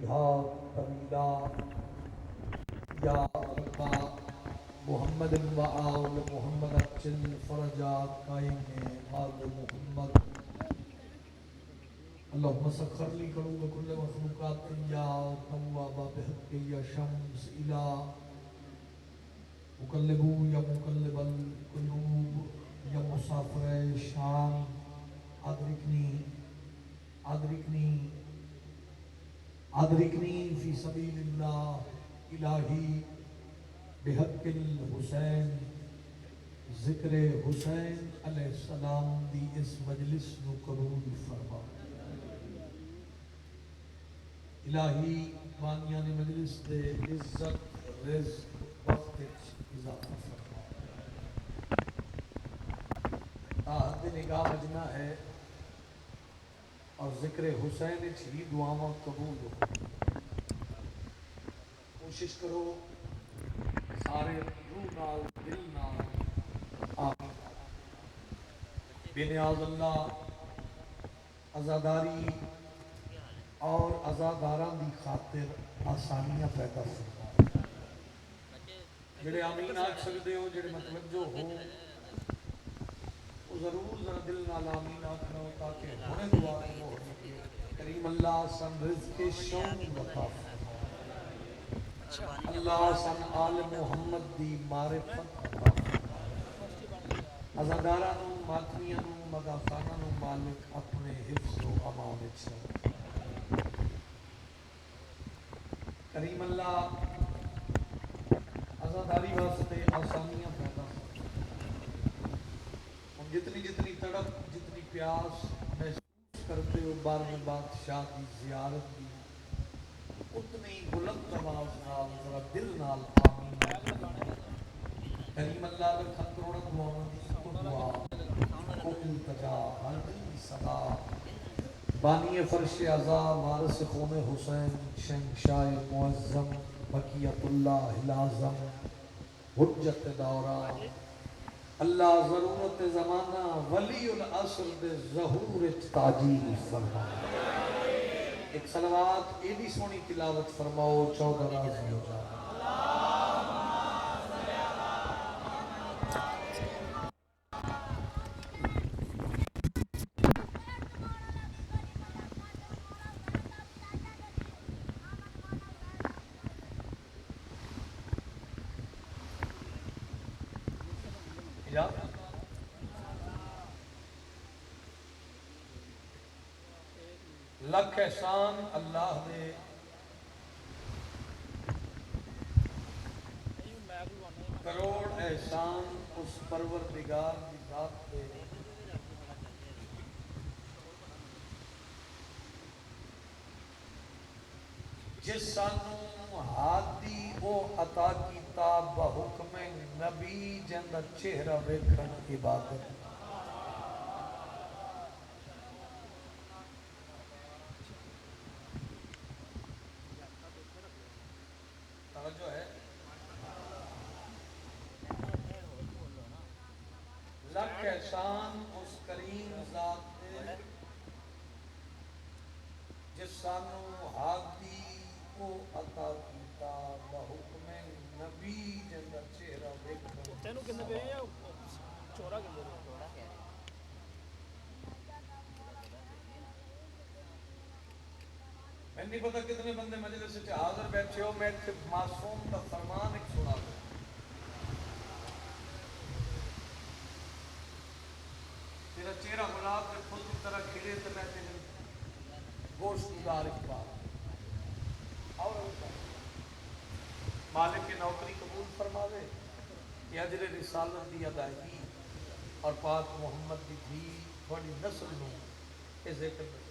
یا طویلا یا ربا محمد و آل محمد اجل فرجات قائم آل محمد اللهم سخر لي قلوب كل مخلوقات يا تواب بحق يا شمس إلى مقلب يا مقلب القلوب يا مسافر الشام أدركني في سبيل الله إلهي بحق الحسین ذکر حسین علیہ السلام دی اس مجلس نو قبول فرما الہی بانیان مجلس دے عزت رزق وقت اضافہ فرما آہد نگاہ مجمع ہے اور ذکر حسین ہی دعاواں قبول ہو کوشش کرو سارے روح نال دل نال آمین بے نیاز اللہ عزاداری اور عزاداراں دی خاطر آسانیاں پیدا فرما جڑے آمین آکھ سکدے ہو جڑے متوجہ ہو وہ ضرور ذرا دل نال آمین آکھنا تاکہ ہونے دعا ہو کریم اللہ سن رزق شون عطا فرما اللہ سن آل محمد دی معرفت عطا فرما عزاداراں ماتمیاں مدافعاں مالک اپنے حفظ و امان وچ کریم اللہ عزاداری واسطے آسانیاں پیدا ہم جتنی تڑپ جتنی پیاس محسوس کرتے ہو بارہویں بادشاہ کی زیارت کی اتنی بلند آواز نال ذرا دل نال آمین کریم اللہ لکھن کروڑ دعاواں دی دعا کو التجا ہر دل دی صدا بانی فرش عزا وارث خون حسین شہنشاہ معظم بقیت اللہ العظم حجت دورہ اللہ ضرورت زمانہ ولی العصر دے ظہور تاجیل فرما ایک صلوات ایڈی سونی تلاوت فرماؤ 14 راضی ہو جا لکھ احسان اللہ دے کروڑ احسان اس پروردگار دی ذات دے جس سانو ہادی او عطا کیتا بحکم نبی جندہ چہرہ ویکھن عبادت توجہ ہے لکھ احسان اس کریم ذات دے جس سانو ہادی او عطا کیتا بحکم نبی جندہ چہرہ ویکھن تینو کنے پہ یا چورا کنے پہ میں نہیں پتا کتنے بندے مجلس سے حاضر بیٹھے ہو میں معصوم کا فرمان ایک سنا دوں تیرا چہرہ گلاب کے پھول کی طرح کھلے تو میں تیرے گوشت گزار اقبال اور مالک کی نوکری قبول فرما دے کہ اجر رسالت دی ادائیگی اور پاک محمد دی بھی بڑی نسل نو یہ ذکر میں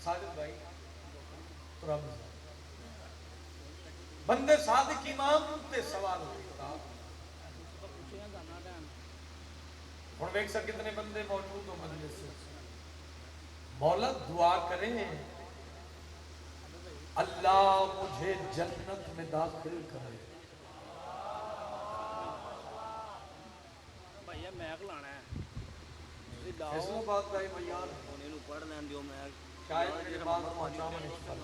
ساجد بھائی بندے صادق امام تے سوال ہوتا ہوں ویک سا کتنے بندے موجود ہو مجلس سے مولا دعا کریں اللہ مجھے جنت میں داخل کرے فیصلہ بات کا ہی معیار پڑھ لین دیو میں شاید میرے بات پہنچاون اس پر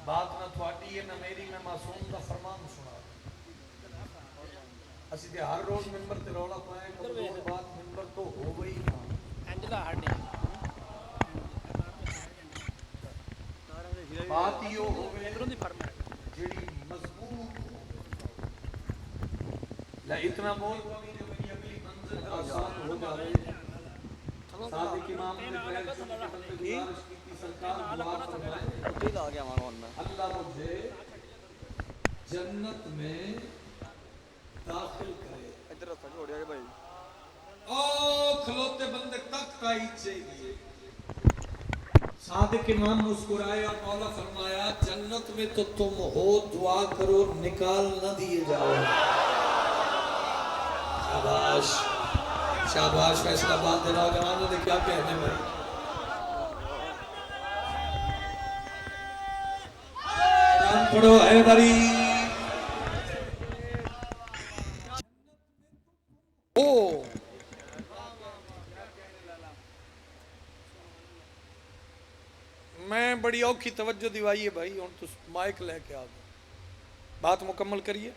بات نہ تھوڑی ہے نہ میری، میں معصوم دا فرمان سنا اسی تے ہر روز ممبر تے رولا پائے کبھی بات ممبر تو ہو گئی نا بات ہی ہو گئی جڑی مضبوط لا اتنا بول پاوی جو میری اگلی منزل آسان ہو جاوے۔ صادق امام نے پہل چن کے بندے گزارش کی تھی سرکار دعا فرمائے اللہ مجھے جنت میں داخل کرے۔ او کھلوتے بندے تک تائید چاہیے۔ صادق امام مسکرائے اور مولا فرمایا جنت میں تو تم ہو، دعا کرو نکال نہ دیے جاؤ۔ شاباش شاباش فیصلہ آباد دے نوجوانوں نے کیا کہنے میں نام پڑھو حیدری۔ میں بڑی اوکھی توجہ دیوائیے بھائی، ہوں تو مائک لے کے آگے بات مکمل کریے۔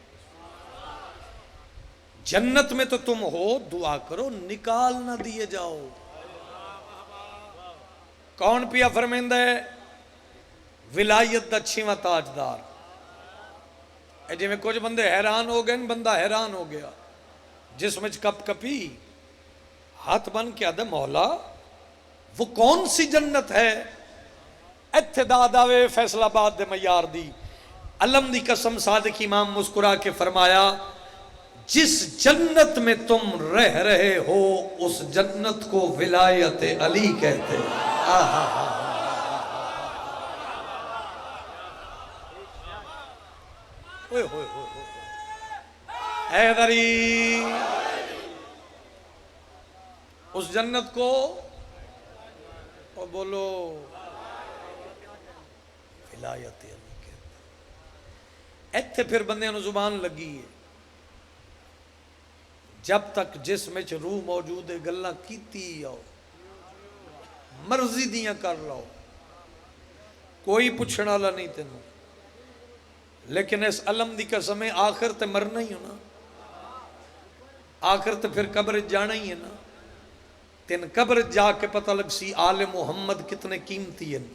جنت میں تو تم ہو، دعا کرو نکال نہ دیے جاؤ۔ کون پیا فرمیندہ ہے؟ ولایت دا 6واں تاجدار۔ اے جی میں کچھ بندے حیران ہو گئے، بندہ حیران ہو گیا جس میں کپ کپی ہاتھ بن کے آدھے مولا وہ کون سی جنت ہے؟ اتداد آوے فیصل آباد دے معیار دی علم دی قسم صادق امام مسکرا کے فرمایا جس جنت میں تم رہ رہے ہو اس جنت کو ولایت علی کہتے ہیں۔ حیدری اس جنت کو اور بولو ولایت علی کہتے ہیں۔ ایتھے پھر بندے انہوں زبان لگی ہے جب تک جسم وچ روح موجود ہے گلاں کیتی آؤ مرضی دیاں کر لو کوئی پوچھنا والا نہیں تینوں، لیکن اس علم دی قسم ہے آخر تے مرنا ہی ہونا، آخر تے پھر قبر جانا ہی ہے نا۔ تین قبر جا کے پتہ لگ سی آل محمد کتنے قیمتی ہیں۔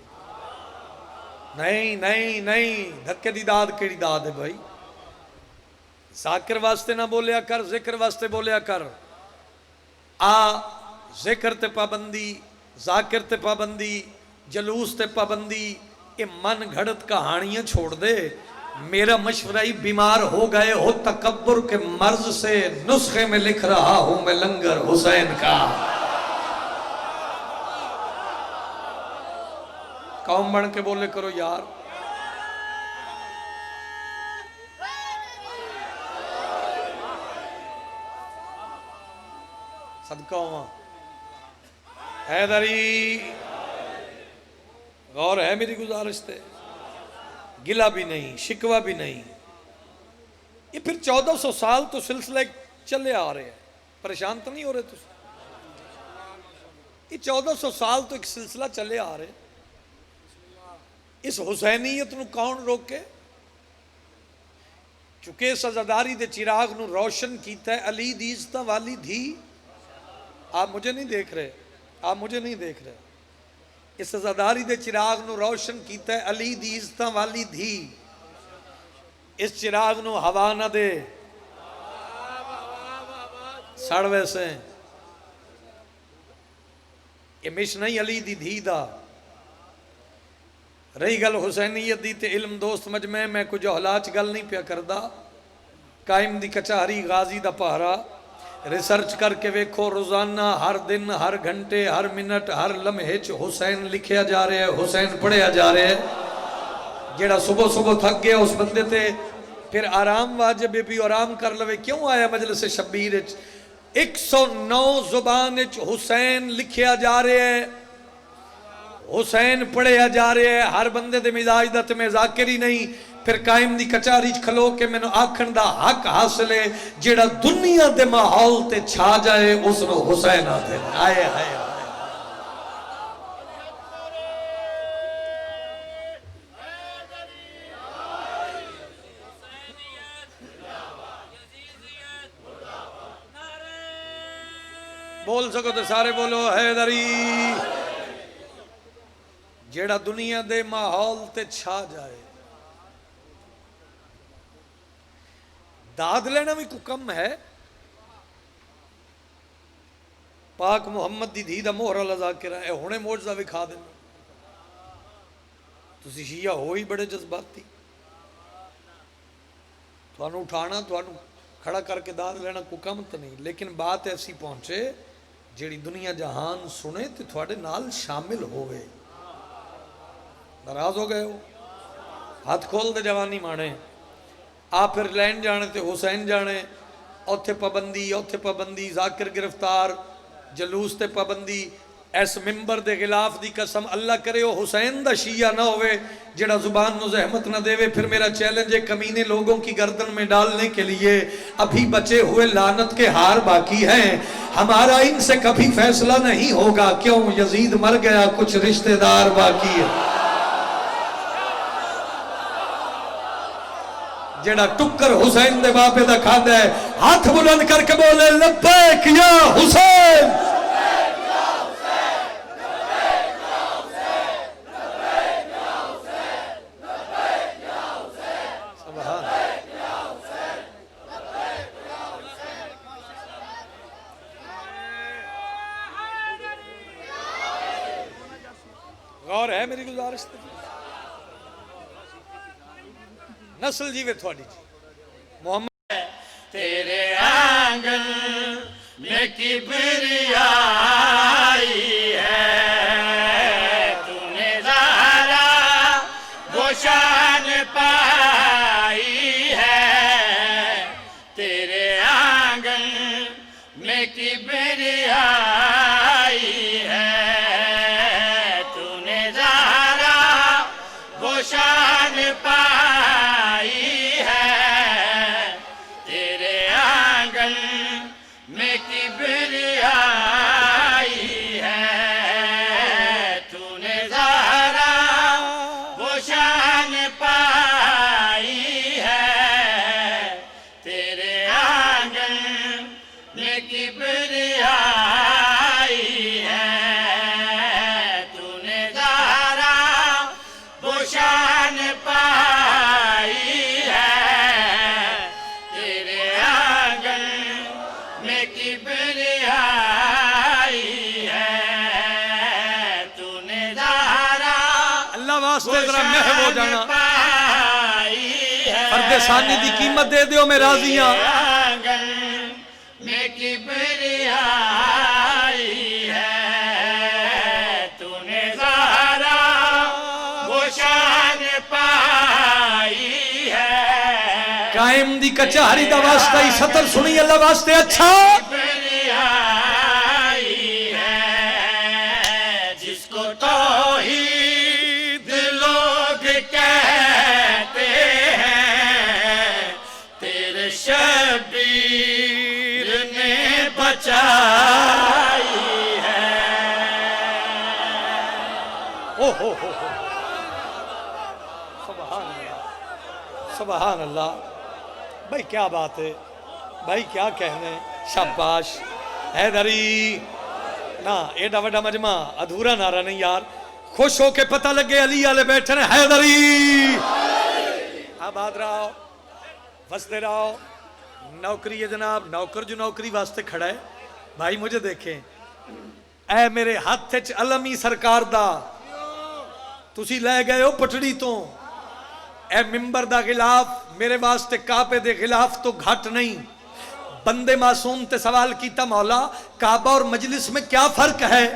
نہیں نہیں نہیں دھکے دی داد کیڑی داد ہے بھائی؟ ذاکر واسطے نہ بولیا کر، ذکر واسطے بولیا کر۔ ذکر تے پابندی، ذاکر تے پابندی، جلوس تے پابندی، یہ من گھڑت کہانیاں چھوڑ دے۔ میرا مشورہ ہی بیمار ہو گئے ہو تکبر کے مرض سے، نسخے میں لکھ رہا ہوں میں لنگر حسین کا۔ قوم بن کے بولے کرو یار۔ صدقہ ہوا حیدری غور ہے میری گزارش تے، گلہ بھی نہیں شکوہ بھی نہیں۔ یہ پھر 1400 سال تو سلسلہ چلے آ رہے ہیں، پریشان تو نہیں ہو رہے تو؟ یہ 1400 سال تو ایک سلسلہ چلے آ رہے ہیں۔ اس حسینیت نو کون روکے؟ چونکہ اس عزاداری دے چراغ نو روشن کیتا ہے علی دی عزتاں والی دھی۔ آپ مجھے نہیں دیکھ رہے، آپ مجھے نہیں دیکھ رہے۔ اس عزاداری دے چراغ نو روشن کیتا ہے علی دی عزتاں والی دھی۔ اس چراغ نو ہوا نہ دے سڑ ویسے۔ یہ مش نہیں علی دی دھی دا۔ رہی گل حسینیت دی تے علم دوست مجمع میں کچھ احلاچ گل نہیں پیا کردہ۔ قائم دی کچہری غازی دا پہرا ریسرچ کر کے ویکھو روزانہ ہر دن ہر گھنٹے ہر منٹ ہر لمحے حسین لکھیا جا رہے ہیں، حسین پڑھیا جا رہے ہیں۔ جیڑا صبح صبح تھک گیا اس بندے تے پھر آرام واجب بھی آرام کر لوے۔ کیوں آیا مجلس شبیر 109 زبان حسین لکھیا جا رہے ہیں، حسین پڑھیا جا رہے ہیں۔ ہر بندے دے مزاج دا تے میں ذاکر ہی نہیں، پھر قائم دی کچاری کھلو کے میں آکھن دا حق حاصل ہے جیڑا دنیا دے ماحول تے چھا جائے اس نو حسین آتے آئے آئے بول سکو تو سارے بولو حیدری جیڑا دنیا دے ماحول تے چھا جائے داد لینا بھی کو کم ہے پاک محمد دی دھی دا مہر لذا کے رہا ہے ہونے موجزہ بھی کھا دینا تسی شیعہ ہوئی بڑے جذباتی توانو اٹھانا توانو کھڑا کر کے داد لینا کو کم تو نہیں لیکن بات ایسی پہنچے جیڑی دنیا جہان سنے تو تھوڑے نال شامل ہوئے ناراض ہو گئے ہو ہاتھ کھول دے جوانی مانے آپ پھر لین جانے تے حسین جانے اوتھے پابندی ذاکر گرفتار جلوس تے پابندی ایس ممبر دے غلاف دی قسم اللہ کرے ہو حسین دا شیعہ نہ ہوئے جڑا زبان نو زحمت نہ دے پھر میرا چیلنج ہے کمینے لوگوں کی گردن میں ڈالنے کے لیے ابھی بچے ہوئے لعنت کے ہار باقی ہیں ہمارا ان سے کبھی فیصلہ نہیں ہوگا کیوں یزید مر گیا کچھ رشتہ دار باقی ہے جڑا ٹکر حسین دے باپے دا کھاندہ ہے ہاتھ بلند کر کے بولے لبیک یا حسین غور ہے میری گزارش نسل جیوے تھوڑی جی محمد تیرے آنگن میں کبریائی ہے تو نے زہرا وہ شان پائی ہے تیرے آنگن میں کبریائی ہے تو نے زہرا وہ شان پائی ذرا محو ہو جانا فرد ثانی دی قیمت دے دیو میں راضیاں میں کبریائی ہے تو نے زہرا وہ شان پائی ہے قائم دی کچہری دا واسطہ ہی سطر سنی اللہ واسطے اچھا کبریائی ہے جس کو توحید کہتے ہیں تیرے شبیر نے بچائی ہے سبحان اللہ بھائی کیا بات ہے بھائی کیا کہنے شاباش حیدری نا ایڈا وڈا مجمع ادھورا نعرہ نہیں یار خوش ہو کے پتہ لگے علی آلے بیٹھے ہیں حیدری آباد رہو وستے رہو نوکری ہے جناب نوکر جو نوکری واسطے کھڑا ہے بھائی مجھے دیکھیں اے میرے ہاتھ علمی سرکار دا تسی لے گئے ہو پٹڑی تو اے ممبر دا غلاف میرے واسطے کعبے دے غلاف تو گھٹ نہیں بندے معصوم تے سوال کیتا مولا کعبہ اور مجلس میں کیا فرق ہے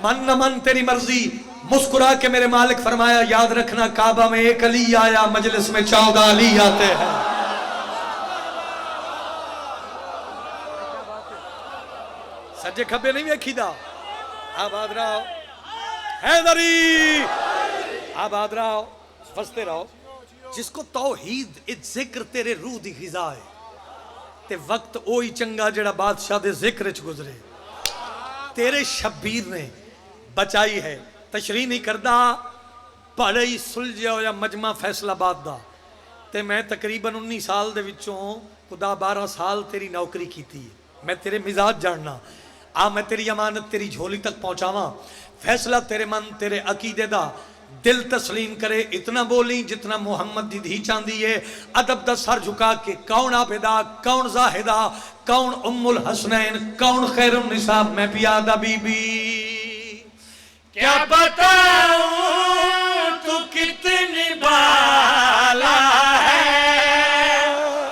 من نہ من تیری مرضی مسکرا کے میرے مالک فرمایا یاد رکھنا کعبہ میں ایک علی آیا مجلس میں 14 علی آتے ہیں سجے کھبے نہیں ویکھی دا آباد رہو حیدری آباد رہو فستے رہو جس کو توحید اے ذکر تیرے روح دی غذا ہے تے وقت اوہی چنگا جڑا بادشاہ دے ذکر وچ گزرے. تیرے شبیر نے بچائی ہے. تشریح نہیں کردا پڑھئی سلجھیا ہویا مجمع فیصل آباد دا تے میں تقریباً 19 سال دے وچوں خدا 12 سال تیری نوکری کیتی ہے. میں تیرے مزاج جاننا آ میں تیری امانت تیری جھولی تک پہنچاواں. فیصلہ تیرے من تیرے عقیدے دا دل تسلیم کرے. اتنا بولی جتنا محمد دی دھی چاندی ہے. ادب دا سر جھکا کے کون عابدہ کون زاہدہ کون ام الحسنین کون خیر النساء میں پیادہ بی بی. کیا بتاؤں تو کتنی بالا ہے,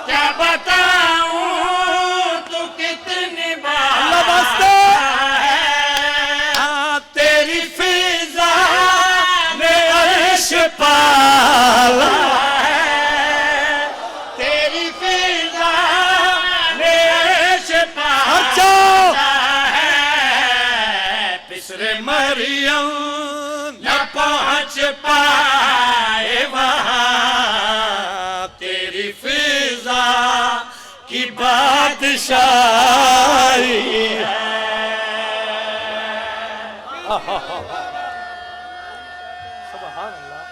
کیا بتاؤں تو کتنی بالا ہے, تیری فضا نے عرش پالا ہے, تیری فضا نے عرش پالا ہے. پسر مریم نہ پہنچ پائے وہاں, تیری فضا کی بادشاہی ہے. سبحان اللہ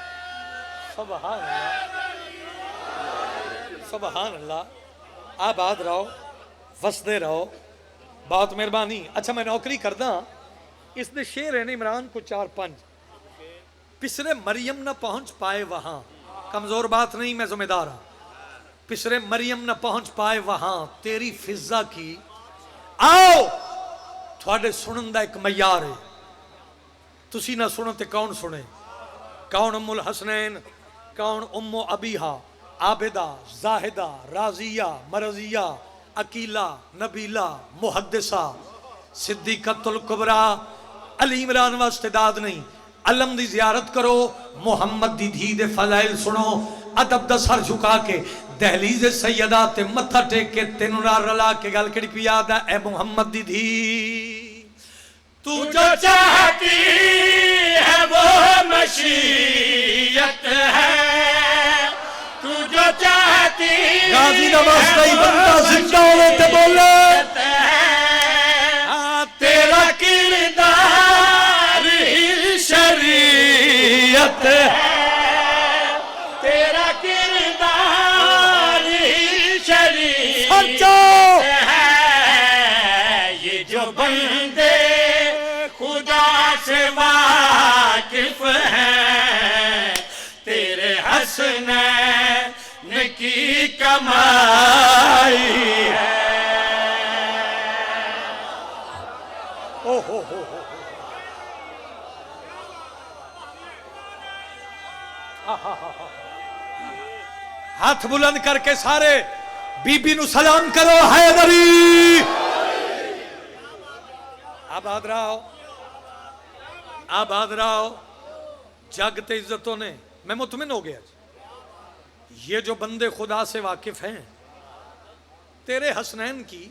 سبحان اللہ سبحان اللہ. آباد رہو وسدے رہو. بہت مہربانی. اچھا میں نوکری کردا اس دے شعر ہیں عمران کو 4-5. پسرے مریم نہ پہنچ پائے وہاں, کمزور بات نہیں میں ذمہ دار ہوں. پسرے مریم نہ پہنچ پائے وہاں تیری فضا کی. آؤ تھوڑے سنن دا ایک معیار ہے. تسی نہ سنو تے کون سنے؟ کون ام الحسنین کون ام ابیہا عابدہ زاہدہ راضیہ مرضیہ عقیلہ نبیلہ محدثہ صدیقۃ الکبریٰ. علی عمران واسطے داد نہیں. علم دی زیارت کرو, محمد دی دھی دے فضائل سنو. ادب دا سر جھکا کے دہلیز سیدہ تے متھا ٹیک کے تینوں نال رلا کے گل کڑی پیادا اے محمد دی دھی. تو جو چاہتی ہے وہ مشیت ہے, تو جو چاہتی غازی نواز کا ہی بندہ زندہ ہوئے تے بولے تیرا کردار ہی شریعت ہے, تیرا کردار ہی شریعت ہے. یہ جو بندے خدا سے واقف ہیں تیرے حسنین کی کمائی ہے. ہاتھ بلند کر کے سارے بی بی نو سلام کرو. حیدری آباد رہو آباد رہو. جگ تے عزتوں نے میں مطمئن ہو گیا. یہ جو بندے خدا سے واقف ہیں تیرے حسنین کی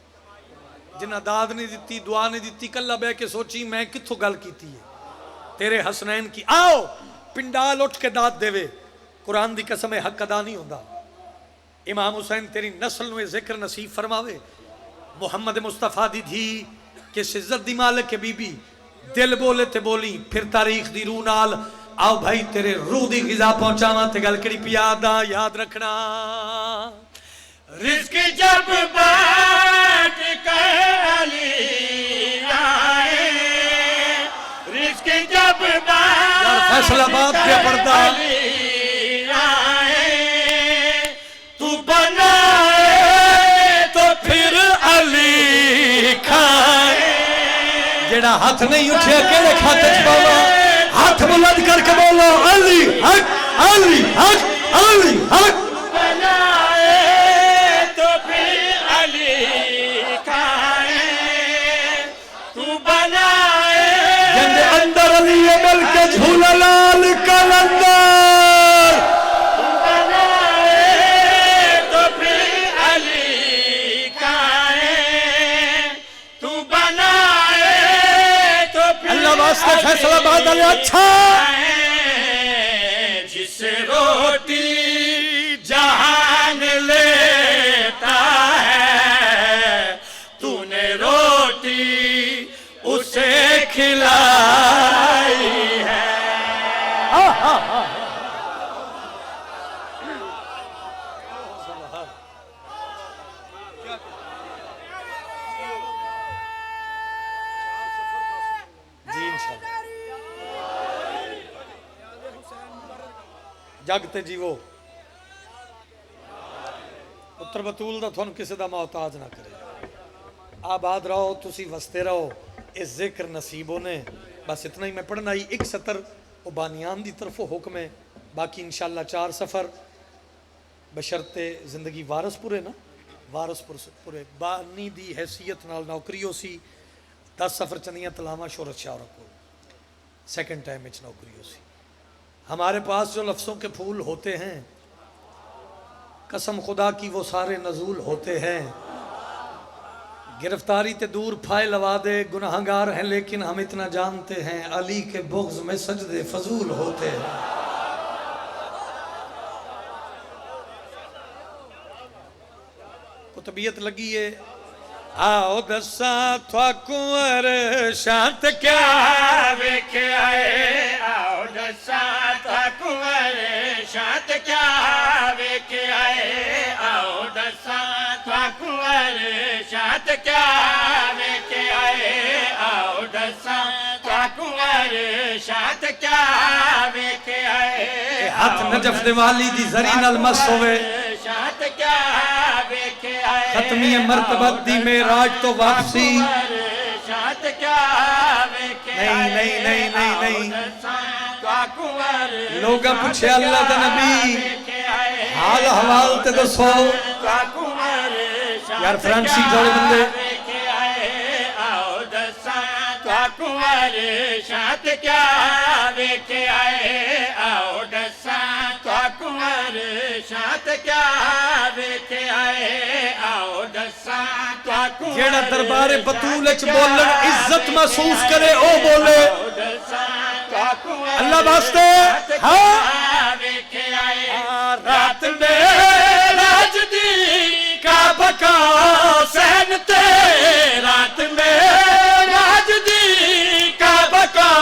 جنہ داد نہیں دیتی دعا نہیں دیتی کلا بے کے سوچی میں کتھوں گل کیتی ہے. تیرے حسنین کی آؤ پنڈال اٹھ کے داد دے وے. قرآن دی قسم حق ادا نہیں ہوندا. امام حسین تیری نسل نو ذکر نصیب فرماوے. محمد مصطفیٰ دی دھی کس عزت دی مالک کے بی بی دل بولے تے بولی پھر تاریخ دی روح نال. آؤ بھائی تیرے روح دی غذا پہنچاواں تے گل کڑی پیادا یاد رکھنا. رزق جب بانٹ کر علی آئے, رزق جب بانٹ فیصل آباد کے پردہ علی آئے, تو بنائے تو پھر علی کھائے. جڑا ہاتھ نہیں اٹھے اکیلے کھاتے چھپاوا. ہاتھ بلند کر کے بولو علی حق علی حق علی حق. بنائے تو پھر علی کھائے, تو بنائے جن اندر علی مل کے جھولا لال کلندر. بنائے تو پھر علی کھائے, تو بنائے تو پھر اللہ واسطے فیصل آباد علی اچھا جس روٹی کھلائی ہے. جی انشاءاللہ جگتے جیو پتر بطول دا تھون کسی دا محتاج نہ کرے. آباد رہو تسی وستے رہو اس ذکر نصیبوں نے. بس اتنا ہی میں پڑھنا ہی. ایک سطر وہ بانیان دی طرف حکم ہے. باقی انشاءاللہ 4 سفر بشرط زندگی وارث پورے نا وارث پورے بانی دی حیثیت نال نوکری ہو سی. 10 سفر چندیاں تلاما شہرت شاہ رکھو سیکنڈ ٹائم اچ نوکری ہو سی. ہمارے پاس جو لفظوں کے پھول ہوتے ہیں قسم خدا کی وہ سارے نزول ہوتے ہیں. گرفتاری تے دور پھائے لوا دے گناہگار ہیں لیکن ہم اتنا جانتے ہیں علی کے بغض میں سجدے فضول ہوتے ہیں. کو طبیعت لگی ہے آؤ دساں تھواکوں شانت کیا ویکھ آئے. آؤ دساں تھواکوں شانت کیا ویکھ آئے. آؤ دساں تھواکوں شانت کیا ویکھ آئے. آؤ دساں تھواکوں شانت کیا ویکھ آئے. ہاتھ نجف دیوالی دی زری نال مس ہوئے شانت کیا ویکھ آئے. ختمی مرتبت دی معراج تو واپسی شانت کیا ویکھ آئے. نہیں نہیں نہیں نہیں لوگا پوچھے اللہ دا نبی حال حوال تے دسو یار فرانسی جوڑے بندے. آؤ دساں تھواکوں شانت کیا ویکھ آئے. آؤ دساں تھواکوں شانت کیا ویکھ آئے. آؤ دساں تھواکوں جیڑا دربار بطول اچ بولن عزت محسوس کرے او بولے اللہ واسطے. ہاں رات میں راج دی کا بکا سین تے. رات میں راج دی کا بکا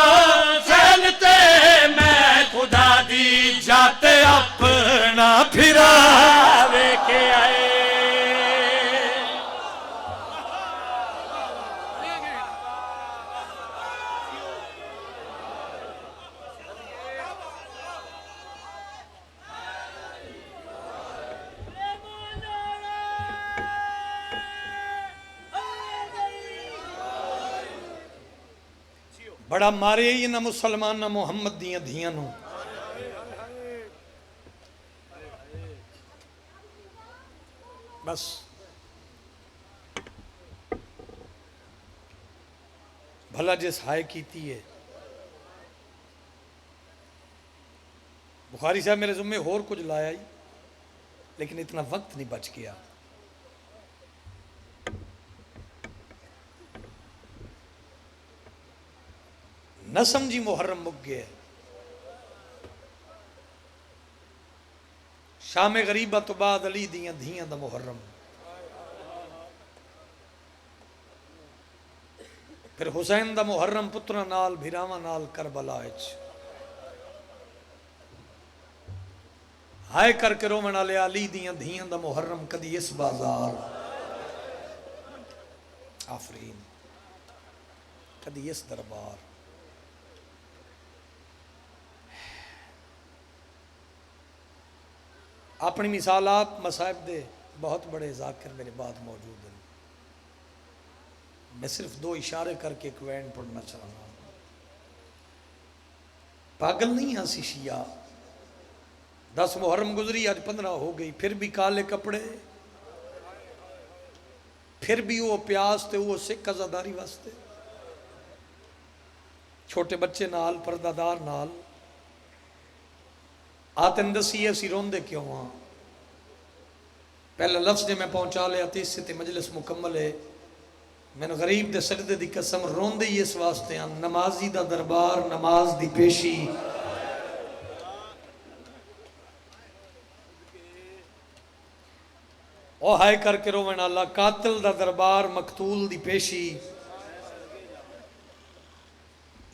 سین تے. میں خدا دی جاتے اپنا پھرا ویکھ آئے. بڑا مارے ہی نہ مسلمان نہ محمد دیاں دھیاں نو. بس بھلا جس ہائے کیتی ہے. بخاری صاحب میرے ذمہ اور کچھ لایا ہی لیکن اتنا وقت نہیں بچ گیا. نہ سمجھی محرم مک گئے. شام غریبہ تو بعد علی دیاں دھیاں دا محرم. پھر حسین دا محرم پترا نال بھیراواں نال کربلا اچ. ہائے کر کے رومن والے علی دیاں دھیاں دا محرم کدی اس بازار آفرین کدی اس دربار. اپنی مثالات مصائب دے بہت بڑے ذاکر میرے بعد موجود ہیں. میں صرف 2 اشارے کر کے ایک وین پڑھنا چاہوں گا. پاگل نہیں ہاں سی شیعہ. 10 محرم گزری آج 15 ہو گئی پھر بھی کالے کپڑے پھر بھی وہ پیاس تے وہ سکھ عزاداری واسطے. چھوٹے بچے نال پردہ دار نال آتن دسی اسی روندے کیوں ہاں. پہلا لفظ جے میں پہنچا لیا تیسے تے مجلس مکمل ہے. میں نے غریب دے سجدے دی قسم روندے ہی اس واسطے ہیں. نمازی دا دربار نماز دی پیشی او ہائے کر کے رومن اللہ قاتل دا دربار مقتول دی پیشی.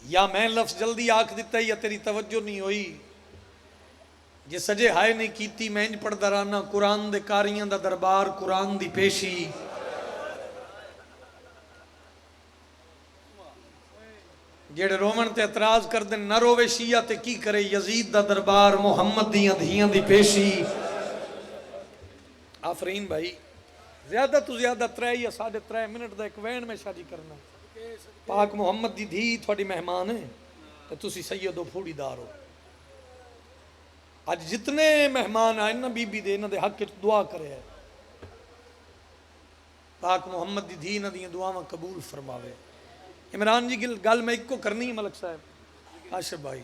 یا میں لفظ جلدی آکھ دیتا یا تیری توجہ نہیں ہوئی جے سجے ہائے نہیں کیتی میں انج پڑھدا رہنا قرآن دے کاریاں دا دربار قرآن دی پیشی جیڑے رومن تے اعتراض کر دیں نہ روے شیعہ تے کی کرے یزید دا دربار محمد دیاں دھیاں دی پیشی آفرین بھائی زیادہ تو زیادہ 3 یا 3.5 منٹ دا ایک وین میں شادی کرنا پاک محمد دی دھی تھوڑی مہمان ہے تے تسی سید و پھوڑی دار ہو آج جتنے مہمان آئے نا بی بی دے انہاں دے حق وچ دعا کرے ہے پاک محمد دی دھی انہاں دیاں دعاواں قبول فرماوے عمران جی گل میں ایک کو کرنی ہے ملک صاحب آشف بھائی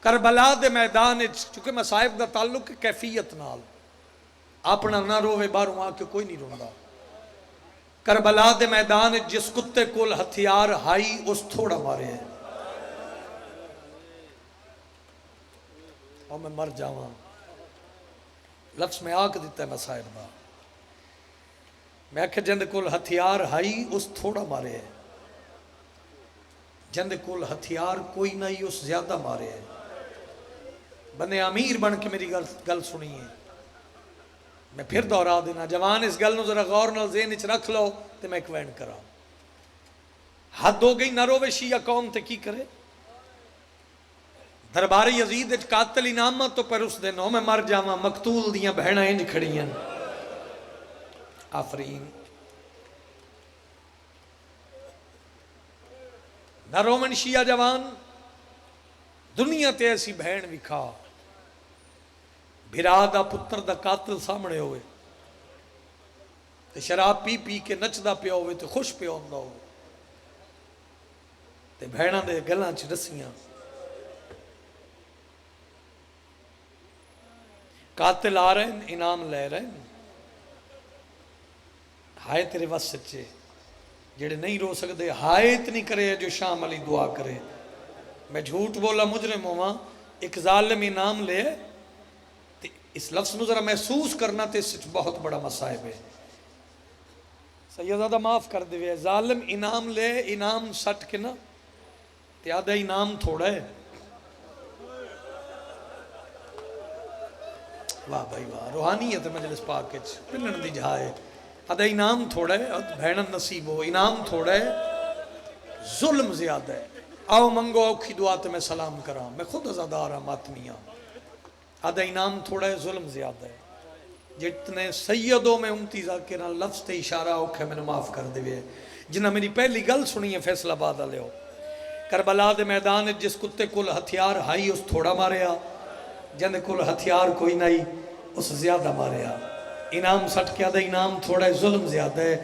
کربلا دے میدان چونکہ مصائب دا تعلق کیفیت نال اپنا نہ روے باہروں آ کے کوئی نہیں روندا کربلا دے میدان جس کتے کول ہتھیار ہائی اس تھوڑا مارے ہیں اور میں مر جاواں لفظ میں آکھ دیتا ہے مصائب دا میں کہ جند کول ہتھیار ہائی اس تھوڑا مارے ہے جند کول ہتھیار کوئی نہیں اس زیادہ مارے ہے بندے امیر بن کے میری گل سنی ہے میں پھر دہرا دینا جوان اس گل نو ذرا غور نال ذہن وچ رکھ لو تے میں ایک وین کراں حد ہو گئی نہ روے شیعہ قوم تے کی کرے دربار یزید وچ قاتل انعامہ تو پر اس دن میں مر جاواں مقتول دیاں بہناں انج کھڑیاں آفرین نہ رومن شیعہ جوان دنیا تے ایسی بہن وکھا بھرا دا پتر دا قاتل سامنے ہوئے تے شراب پی پی کے نچدا پیا ہوئے تے خوش پیا ہوندا ہوئے تے بہناں دے گلاں چ رسیاں قاتل آ رہے ہیں انعام لے رہے ہیں ہائے تیرے وس سچے جڑے نہیں رو سکتے ہائے اتنی کرے جو شام علی دعا کرے میں جھوٹ بولا مجرم ہوا ایک ظالم انعام لے اس لفظ نو ذرا محسوس کرنا تے اس بہت بڑا مصائب ہے سیدادہ معاف کر دے ظالم انعام لے انعام سٹ کے نا تے آدھا انعام تھوڑا ہے واہ بھائی واہ روحانیت مجلس پاک وچ پلن دی جہائے آدھا انعام تھوڑا ہے بہنن نصیب ہو انعام تھوڑا ہے ظلم زیادہ ہے آؤ منگو اوکھی دعا تے میں سلام کراں میں خود ازادار ہاں ماتمیاں آدھا انعام تھوڑا ہے ظلم زیادہ ہے جتنے سیدوں میں امتی ذاکرہ لفظ تے اشارہ اوکھے میں نے معاف کر دے جنہ میری پہلی گل سنی ہے فیصلہ آباد والے ہو کربلا دے میدان جس کتے کول ہتھیار ہائی اس تھوڑا ماریا جند کول ہتھیار کوئی نہیں اس زیادہ ماریا انعام سٹ کے آدھا انعام تھوڑا ہے ظلم زیادہ ہے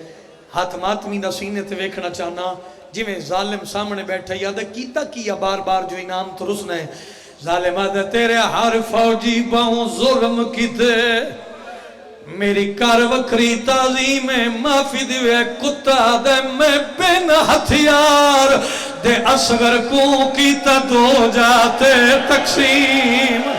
ہاتھ ماتمی دا سینے تے ویکھنا چاہنا جی میں ظالم سامنے بیٹھا یادہ کیتا کیا بار بار جو انعام تو رسنا ہے ظالم آدھا تیرے ہر فوجی باہوں ظلم کیتے میری کار وکری تعظیم معافی دیوے کتا دے میں بن ہتھیار دے اصغر کو کیتا دو جاتے تقسیم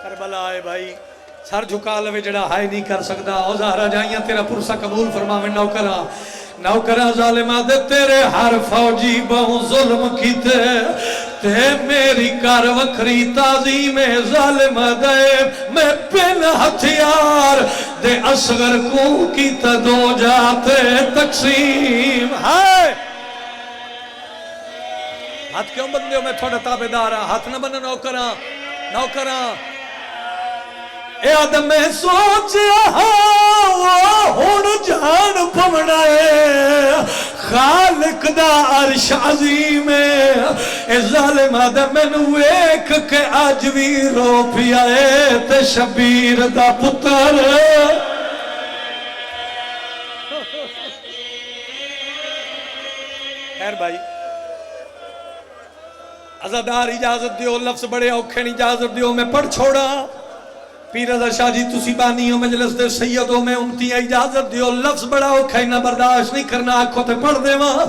کربلا آئے بھائی سر جھکا لوے جڑا ہائے نہیں کر سکتا اوزارہ جائیاں تیرا پرسہ قبول فرماویں نوکرہ ظالمہ دے تیرے ہر فوجی بہوں ظلم کیتے تے میری کار وکری تعظیم ظالمہ دے میں بن ہتھیار دے اصغر کو کیتا دو جاتے تقسیم ہائے ہاتھ کیوں بندے ہو میں تھوڑا تابدارا ہاتھ نہ بنا نوکرہ اے آدم میں سوچیا ہون جان پونا ہے خالق دا عرش عظیم ہے اے ظالم آدم میں نویک کے آج بھی رو پیا ہے تے شبیر دا پتر خیر بھائی عزادار اجازت دیو لفظ بڑے اوکھے اجازت دیو میں پڑھ چھوڑا پیر رضا شاہ جی تسی بانی ہو مجلس دے سیدوں میں امتی اجازت دیو لفظ بڑا اوکھا نہ برداشت نہیں کرنا آنکھوں تے پڑھ دے ماں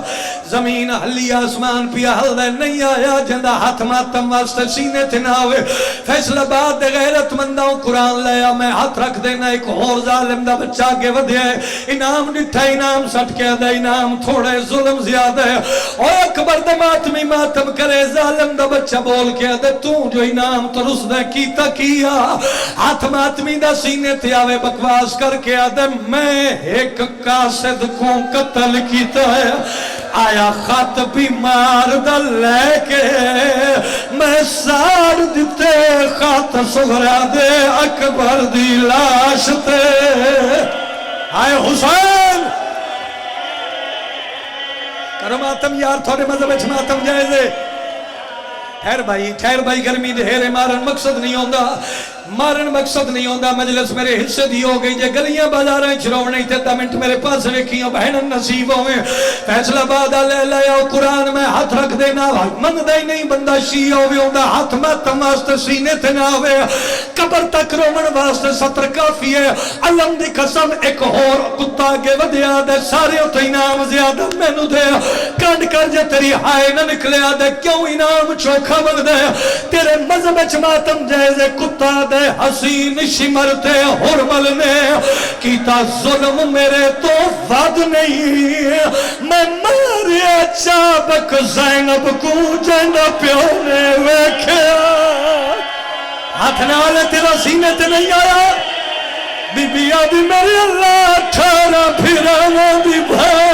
زمین ہلی آسمان پیا ہل دے نہیں آیا جندہ ہاتھ ماتم واسطے سینے تے نہ ہوئے فیصلہ باد دے غیرت مندوں قرآن لیا میں ہاتھ رکھ دینا ایک اور ظالم دا بچہ کے ودھے انعام ڈٹھا انعام سٹ کے دے انعام تھوڑے ظلم زیادہ ہے اور اکبر دے ماتمی ماتم کرے ظالم دا بچہ بول کے دے تو جو انعام ترس دے کیتا کیا ہاتھ ماتمی دا سینے تے آوے بکواس کر کے آدم میں ایک قاصد کو قتل کیتا ہے آیا خط بھی مار دا لے کے میں سار دیتے خط سغرا دے اکبر دی لاش تے آئے حسین کرو ماتم یار تھوڑے مذہب اچھ ماتم جائزے ٹھہر بھائی گرمی دھیرے مارن مقصد نہیں ہوندہ مارن مقصد نہیں ہوندہ مجلس میرے حصے دی ہو گئی جے گلیاں بازاریں چروڑ نہیں تھے 10 منٹ میرے پاس رکھیاں بہنن نصیبوں میں فیصلہ بادہ لے لیا قرآن میں ہاتھ رکھ دینا من دے نہیں بندہ شیعہ ہوئے ہوندہ ہاتھ ماتم واسطے سینے تھے نہ ہوئے قبر تک رومن واسطے سطر کافی ہے علم دی قسم ایک اور کتا کے ودیا دے سارے اتھے انعام زیادہ میں نو دے کانڈ کر جے تیری ہائے نہ نکلے آدھے کیوں انعام چوکھا وقت دے تیرے مذہب چماتم جیسے کتا دے حسین شمرتے حرمل نے کیتا ظلم میرے تو ود نہیں میں ماریا چابک زینب کو جنہ پیو نے ویکھیا ہاتھ نالے تیرا سینے تے نہیں آیا بی بی آدھی میرے اللہ ٹھارا پھرانا دی بھائی